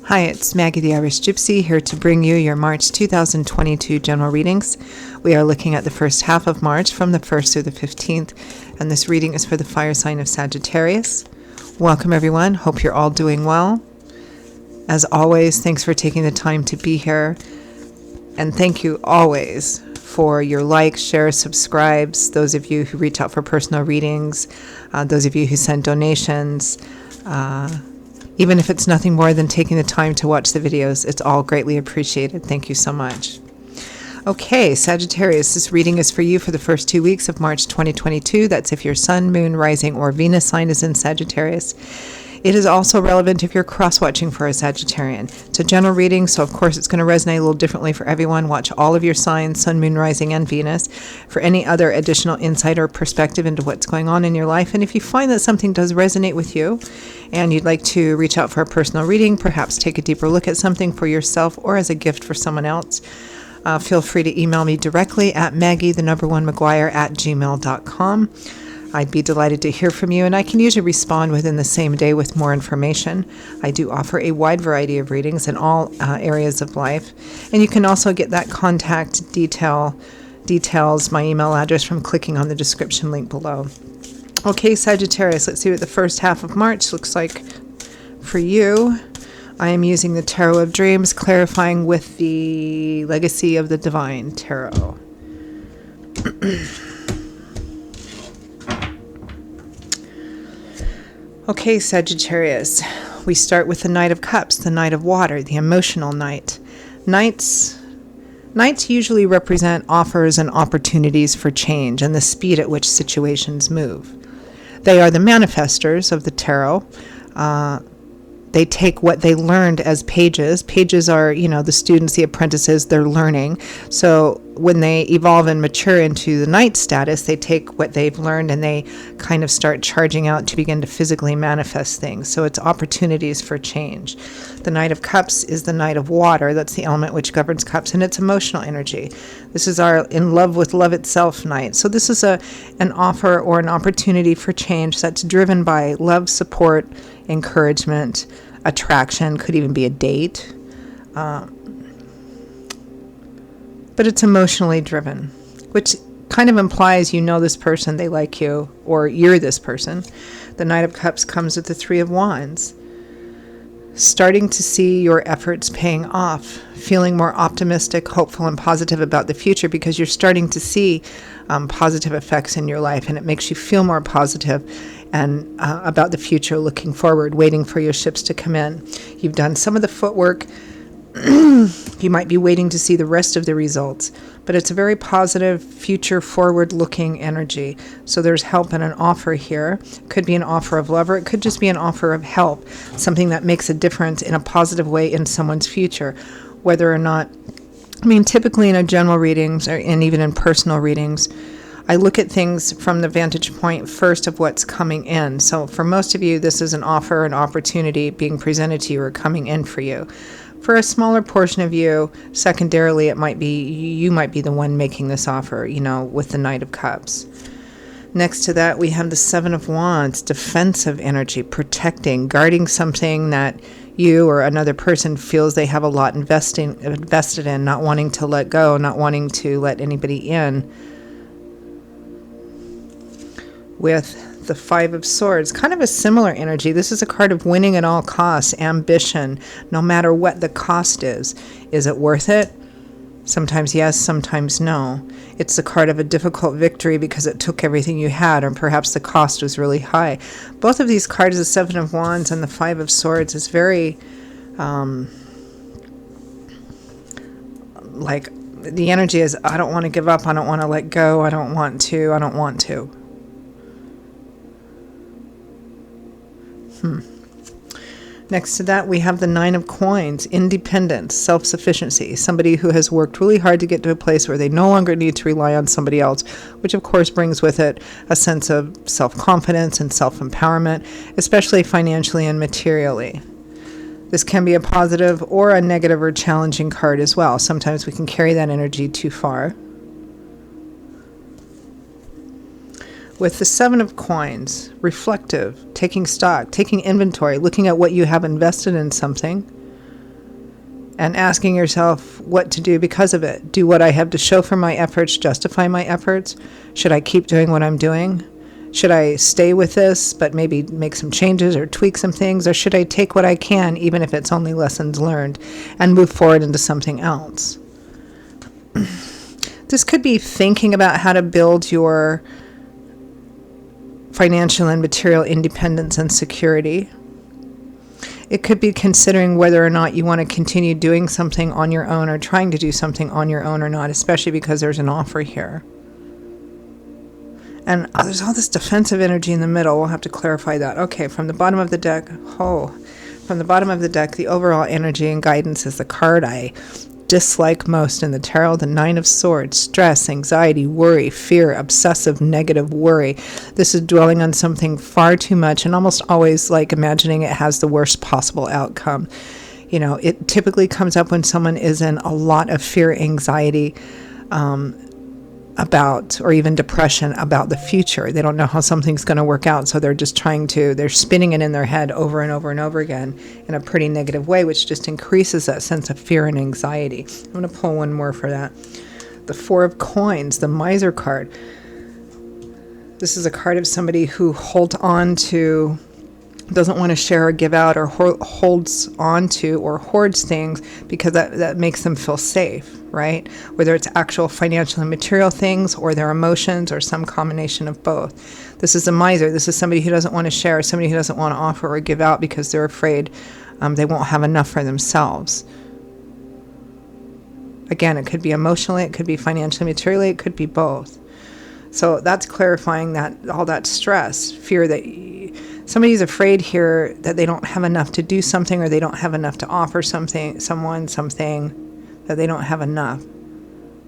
Hi, it's Maggie the Irish Gypsy here to bring you your March 2022 general readings. We are looking at the first half of March from the 1st through the 15th, and this reading is for the fire sign of Sagittarius. Welcome everyone, hope you're all doing well. As always, thanks for taking the time to be here, and thank you always for your likes, shares, subscribes, those of you who reach out for personal readings, those of you who send donations, even if it's nothing more than taking the time to watch the videos, it's all greatly appreciated. Thank you so much. Okay, Sagittarius, this reading is for you for the first 2 weeks of March 2022. That's if your Sun, Moon, Rising, or Venus sign is in Sagittarius. It is also relevant if you're cross-watching for a Sagittarian. It's a general reading, so of course it's going to resonate a little differently for everyone. Watch all of your signs, Sun, Moon, Rising, and Venus, for any other additional insight or perspective into what's going on in your life. And if you find that something does resonate with you and you'd like to reach out for a personal reading, perhaps take a deeper look at something for yourself or as a gift for someone else, feel free to email me directly at maggie1mcguire@gmail.com. I'd be delighted to hear from you, and I can usually respond within the same day with more information. I do offer a wide variety of readings in all areas of life, and you can also get that contact details, my email address, from clicking on the description link below. Okay, Sagittarius, let's see what the first half of March looks like for you. I am using the Tarot of Dreams, clarifying with the Legacy of the Divine Tarot. Okay, Sagittarius, we start with the Knight of Cups, the Knight of Water, the emotional Knight. Knights usually represent offers and opportunities for change and the speed at which situations move. They are the manifestors of the tarot. They take what they learned as pages. Pages are, the students, the apprentices, they're learning. So when they evolve and mature into the knight status, they take what they've learned and they kind of start charging out to begin to physically manifest things. So it's opportunities for change. The Knight of Cups is the Knight of Water. That's the element which governs cups, and it's emotional energy. This is our in love with love itself Knight. So this is an offer or an opportunity for change that's driven by love, support, encouragement, attraction, could even be a date. But it's emotionally driven, which kind of implies you know this person, they like you, or you're this person. The Knight of Cups comes with the Three of Wands. Starting to see your efforts paying off, feeling more optimistic, hopeful, and positive about the future because you're starting to see positive effects in your life, and it makes you feel more positive and about the future, looking forward, waiting for your ships to come in. You've done some of the footwork. You might be waiting to see the rest of the results, but it's a very positive, future forward-looking energy. So there's help and an offer here. Could be an offer of love, or it could just be an offer of help, something that makes a difference in a positive way in someone's future, whether or not, typically in a general readings and even in personal readings, I look at things from the vantage point first of what's coming in. So for most of you, this is an offer, an opportunity being presented to you or coming in for you. For a smaller portion of you, secondarily, you might be the one making this offer, with the Knight of Cups. Next to that, we have the Seven of Wands, defensive energy, protecting, guarding something that you or another person feels they have a lot invested in, not wanting to let go, not wanting to let anybody in. With the Five of Swords, kind of a similar energy. This is a card of winning at all costs, ambition, no matter what the cost is. Is it worth it? Sometimes yes, sometimes no. It's the card of a difficult victory because it took everything you had, or perhaps the cost was really high. Both of these cards, the Seven of Wands and the Five of Swords, is very, like, the energy is, I don't want to give up, I don't want to let go, I don't want to. Next to that, we have the Nine of Coins, independence, self-sufficiency, somebody who has worked really hard to get to a place where they no longer need to rely on somebody else, which of course brings with it a sense of self-confidence and self-empowerment, especially financially and materially. This can be a positive or a negative or challenging card as well. Sometimes we can carry that energy too far. With the Seven of Coins, reflective, taking stock, taking inventory, looking at what you have invested in something, and asking yourself what to do because of it. Do what I have to show for my efforts justify my efforts? Should I keep doing what I'm doing? Should I stay with this, but maybe make some changes or tweak some things? Or should I take what I can, even if it's only lessons learned, and move forward into something else? This could be thinking about how to build your financial and material independence and security. It could be considering whether or not you want to continue doing something on your own or trying to do something on your own or not, especially because there's an offer here. And there's all this defensive energy in the middle. We'll have to clarify that. Okay, from the bottom of the deck, the overall energy and guidance is the card I dislike most in the tarot, the Nine of Swords. Stress, anxiety, worry, fear, obsessive, negative worry. This is dwelling on something far too much and almost always like imagining it has the worst possible outcome. You know, it typically comes up when someone is in a lot of fear, anxiety, about, or even depression about the future. They don't know how something's going to work out, so they're just they're spinning it in their head over and over and over again in a pretty negative way, which just increases that sense of fear and anxiety. I'm going to pull one more for that. The Four of Coins, the Miser card. This is a card of somebody who holds on to, doesn't want to share or give out, or holds on to or hoards things because that makes them feel safe, right? Whether it's actual financial and material things or their emotions or some combination of both. This is a miser. This is somebody who doesn't want to share, somebody who doesn't want to offer or give out because they're afraid they won't have enough for themselves. Again, it could be emotionally, it could be financially, materially, it could be both. So that's clarifying that all that stress, fear that somebody's afraid here that they don't have enough to do something, or they don't have enough to offer something, that they don't have enough,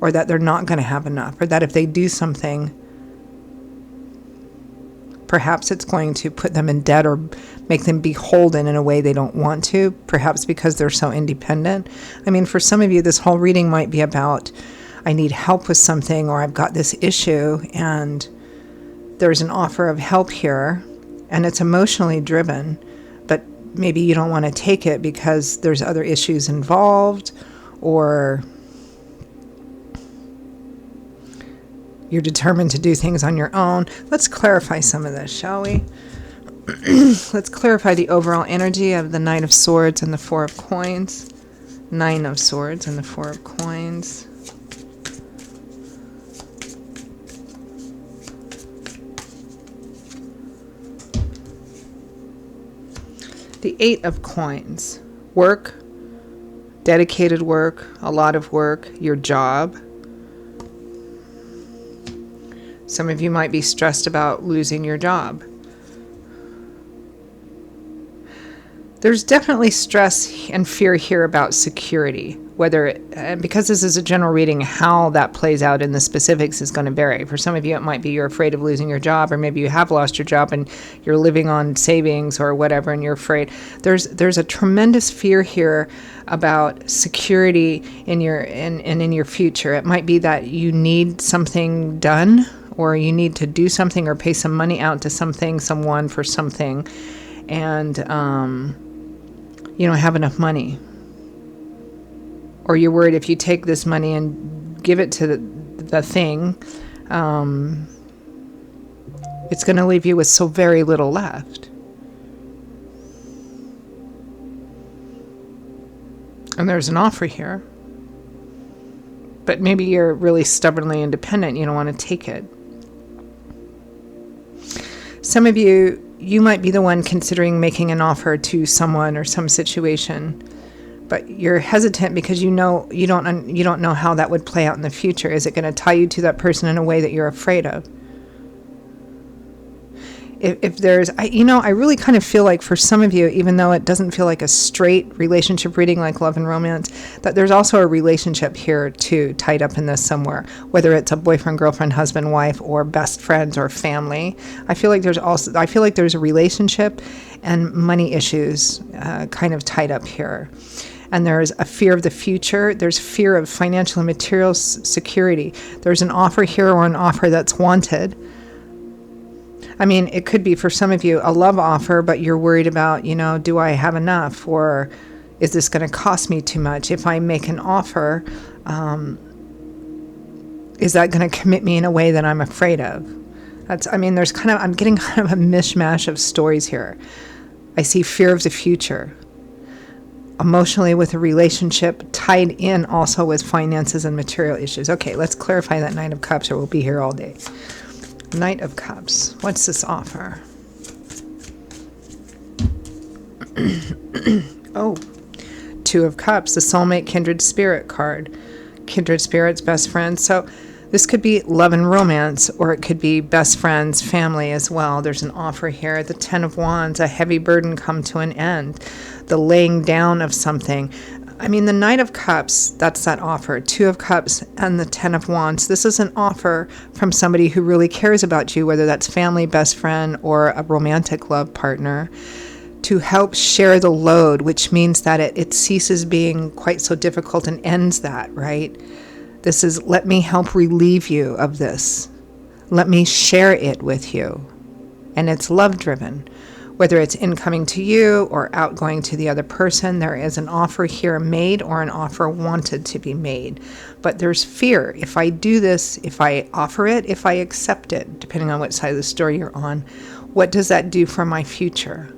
or that they're not going to have enough, or that if they do something, perhaps it's going to put them in debt or make them beholden in a way they don't want to, perhaps because they're so independent. I mean, for some of you, this whole reading might be about, I need help with something, or I've got this issue and there's an offer of help here, and it's emotionally driven, but maybe you don't want to take it because there's other issues involved, or you're determined to do things on your own. Let's clarify some of this, shall we? Let's clarify the overall energy of the Knight of Swords and the Four of Coins. Nine of Swords and the Four of Coins. The Eight of Coins. Work, dedicated work, a lot of work, your job. Some of you might be stressed about losing your job. There's definitely stress and fear here about security. Because this is a general reading, how that plays out in the specifics is going to vary. For some of you, it might be you're afraid of losing your job, or maybe you have lost your job and you're living on savings or whatever, and you're afraid. There's a tremendous fear here about security in your future. It might be that you need something done, or you need to do something, or pay some money out to someone for something, and you don't have enough money. Or you're worried if you take this money and give it to the thing, it's going to leave you with so very little left. And there's an offer here. But maybe you're really stubbornly independent. You don't want to take it. Some of you might be the one considering making an offer to someone or some situation, but you're hesitant because you don't know how that would play out in the future. Is it going to tie you to that person in a way that you're afraid of? If there's, I really kind of feel like for some of you, even though it doesn't feel like a straight relationship reading like love and romance, that there's also a relationship here too, tied up in this somewhere, whether it's a boyfriend, girlfriend, husband, wife, or best friends or family. I feel like there's a relationship and money issues kind of tied up here. And there's a fear of the future. There's fear of financial and material security. There's an offer here, or an offer that's wanted. I mean, it could be for some of you a love offer, but you're worried about, do I have enough? Or, Is this going to cost me too much? If I make an offer, is that going to commit me in a way that I'm afraid of? I'm getting kind of a mishmash of stories here. I see fear of the future. Emotionally with a relationship, tied in also with finances and material issues. Okay, let's clarify that Knight of Cups or we'll be here all day. Knight of Cups. What's this offer? Oh, Two of Cups, the soulmate kindred spirit card. Kindred spirits, best friends. So this could be love and romance, or it could be best friends, family as well. There's an offer here. The Ten of Wands, a heavy burden come to an end. The laying down of something. I mean, the Knight of Cups, that's that offer. Two of Cups and the Ten of Wands. This is an offer from somebody who really cares about you, whether that's family, best friend, or a romantic love partner, to help share the load, which means that it ceases being quite so difficult and ends that, right? This is, let me help relieve you of this. Let me share it with you. And it's love-driven. Whether it's incoming to you or outgoing to the other person, there is an offer here made or an offer wanted to be made. But there's fear. If I do this, if I offer it, if I accept it, depending on what side of the story you're on, what does that do for my future?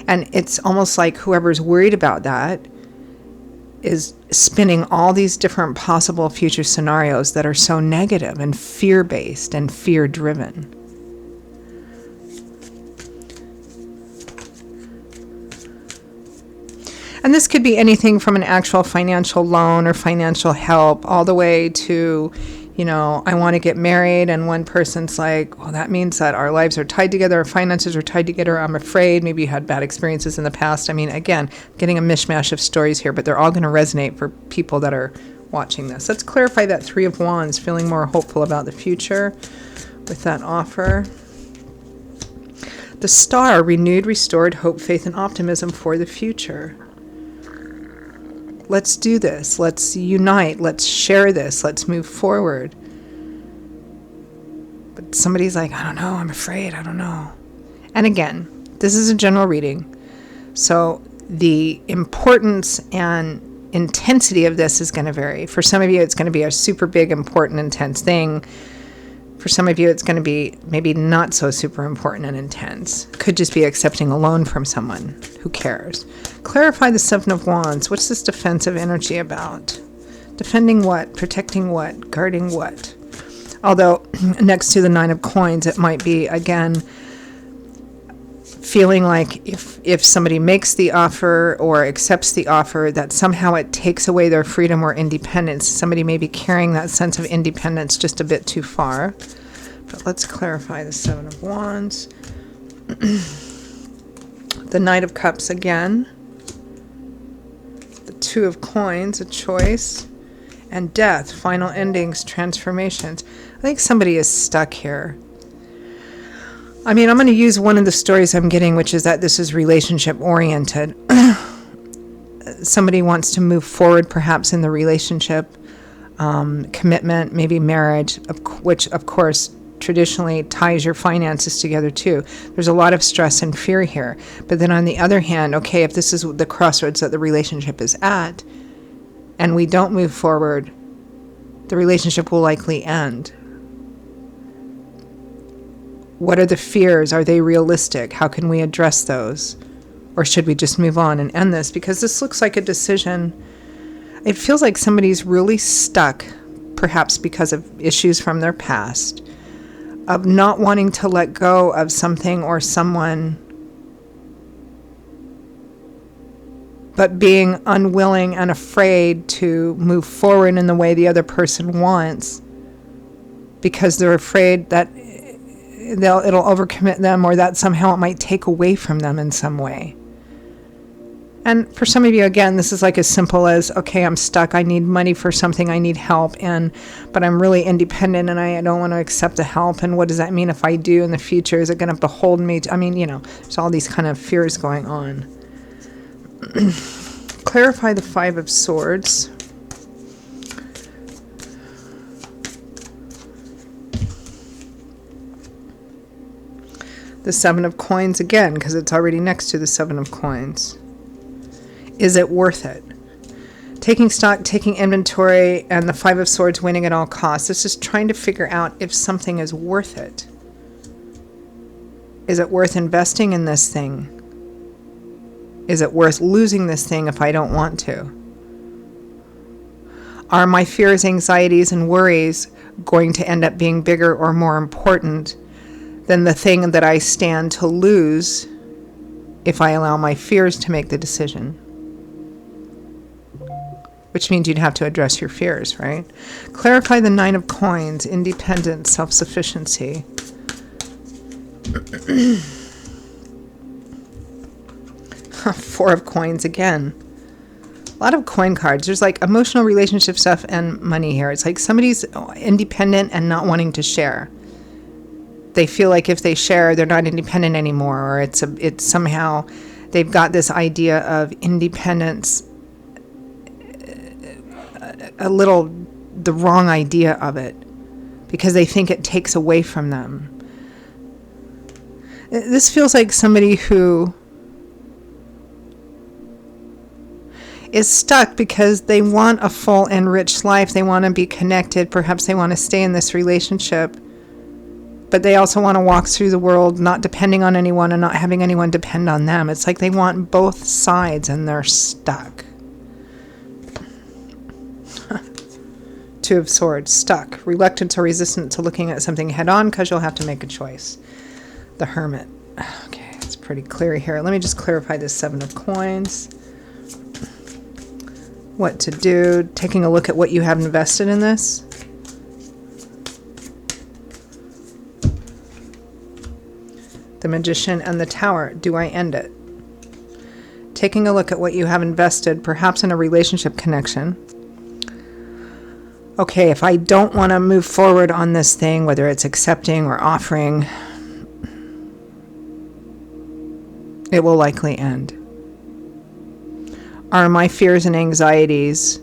And it's almost like whoever's worried about that is spinning all these different possible future scenarios that are so negative and fear-based and fear-driven. And this could be anything from an actual financial loan or financial help all the way to, I want to get married, and one person's like, well, that means that our lives are tied together, our finances are tied together, I'm afraid. Maybe you had bad experiences in the past. I mean, again, getting a mishmash of stories here, but they're all going to resonate for people that are watching this. Let's clarify that Three of Wands, feeling more hopeful about the future with that offer. The Star, renewed, restored hope, faith, and optimism for the future. Let's do this. Let's unite. Let's share this. Let's move forward. But somebody's like, I don't know. I'm afraid. I don't know. And again, this is a general reading. So the importance and intensity of this is going to vary. For some of you, it's going to be a super big, important, intense thing. For some of you, it's going to be maybe not so super important and intense. Could just be accepting a loan from someone who cares. Clarify the Seven of Wands. What's this defensive energy about? Defending what? Protecting what? Guarding what? Although next to the Nine of Coins, it might be, again, feeling like if somebody makes the offer or accepts the offer, that somehow it takes away their freedom or independence. Somebody may be carrying that sense of independence just a bit too far. But let's clarify the Seven of Wands. The Knight of Cups again. The Two of Coins, a choice. And Death, final endings, transformations. I think somebody is stuck here. I mean, I'm going to use one of the stories I'm getting, which is that this is relationship oriented. Somebody wants to move forward perhaps in the relationship, commitment, maybe marriage, which of course traditionally ties your finances together too. There's a lot of stress and fear here. But then on the other hand, okay, if this is the crossroads that the relationship is at and we don't move forward, the relationship will likely end. What are the fears? Are they realistic? How can we address those? Or should we just move on and end this? Because this looks like a decision. It feels like somebody's really stuck, perhaps because of issues from their past, of not wanting to let go of something or someone, but being unwilling and afraid to move forward in the way the other person wants because they're afraid that it'll overcommit them or that somehow it might take away from them in some way. And for some of you, again, this is like as simple as, okay, I'm stuck. I need money for something. I need help. But I'm really independent and I don't want to accept the help. And what does that mean if I do in the future? Is it going to behold me? There's all these kind of fears going on. Clarify the Five of Swords. The Seven of Coins again, because it's already next to the Seven of Coins. Is it worth it? Taking stock, taking inventory, and the Five of Swords, winning at all costs. This is trying to figure out if something is worth it. Is it worth investing in this thing? Is it worth losing this thing if I don't want to? Are my fears, anxieties, and worries going to end up being bigger or more important than the thing that I stand to lose if I allow my fears to make the decision? Which means you'd have to address your fears, right? Clarify the Nine of Coins, independence, self-sufficiency. Four of Coins again. A lot of coin cards. There's like emotional relationship stuff and money here. It's like somebody's independent and not wanting to share. They feel like if they share, they're not independent anymore, or it's somehow they've got this idea of independence, a little the wrong idea of it, because they think it takes away from them. This feels like somebody who is stuck because they want a full and rich life. They want to be connected. Perhaps they want to stay in this relationship, but they also want to walk through the world not depending on anyone and not having anyone depend on them. It's like they want both sides and they're stuck. Two of Swords, stuck. Reluctant or resistant to looking at something head on because you'll have to make a choice. The Hermit. Okay, it's pretty clear here. Let me just clarify this Seven of Coins. What to do. Taking a look at what you have invested in this. The Magician and the Tower. Do I end it? Taking a look at what you have invested, perhaps in a relationship connection. Okay, if I don't want to move forward on this thing, whether it's accepting or offering, it will likely end. Are my fears and anxieties,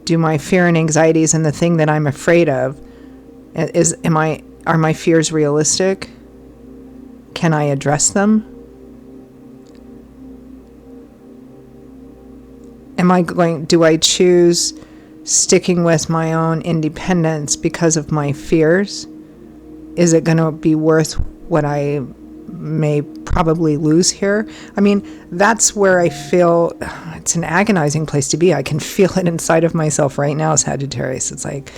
do my fear and anxieties and the thing that I'm afraid of, are my fears realistic? Can I address them? Do I choose sticking with my own independence because of my fears? Is it going to be worth what I may probably lose here? I mean, that's where I feel it's an agonizing place to be. I can feel it inside of myself right now, Sagittarius. It's like,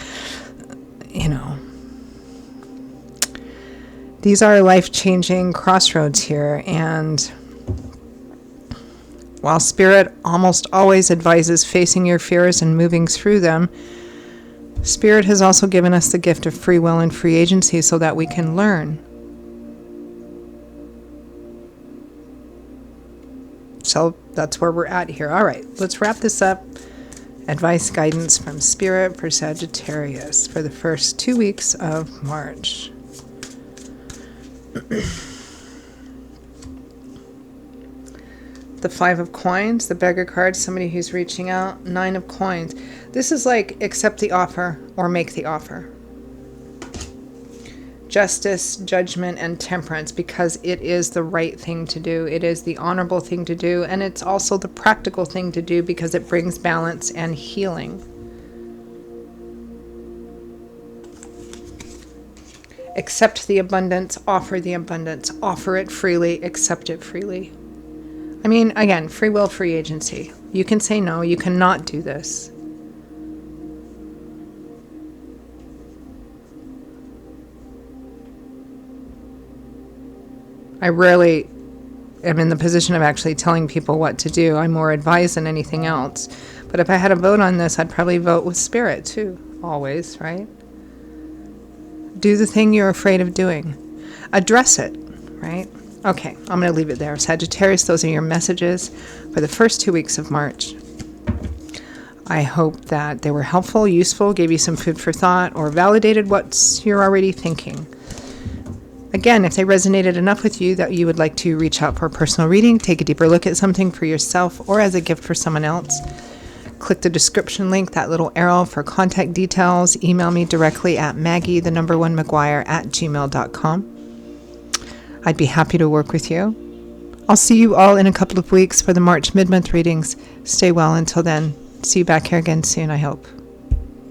these are life-changing crossroads here, and while Spirit almost always advises facing your fears and moving through them, Spirit has also given us the gift of free will and free agency so that we can learn. So that's where we're at here. All right, let's wrap this up. Advice, guidance from Spirit for Sagittarius for the first 2 weeks of March. The Five of Coins, the Beggar card, somebody who's reaching out. Nine of Coins. This is like accept the offer or make the offer. Justice, judgment, and temperance, because it is the right thing to do. It is the honorable thing to do, and it's also the practical thing to do because it brings balance and healing. Accept the abundance, offer it freely, accept it freely. I mean, again, free will, free agency. You can say no, you cannot do this. I rarely am in the position of actually telling people what to do. I'm more advised than anything else. But if I had a vote on this, I'd probably vote with Spirit too, always, right? Do the thing you're afraid of doing. Address it, right? Okay, I'm going to leave it there. Sagittarius, those are your messages for the first 2 weeks of March. I hope that they were helpful, useful, gave you some food for thought, or validated what you're already thinking. Again, if they resonated enough with you that you would like to reach out for a personal reading, take a deeper look at something for yourself or as a gift for someone else, click the description link, that little arrow for contact details. Email me directly at Maggie1McGuire@gmail.com. I'd be happy to work with you. I'll see you all in a couple of weeks for the March mid-month readings. Stay well until then. See you back here again soon, I hope.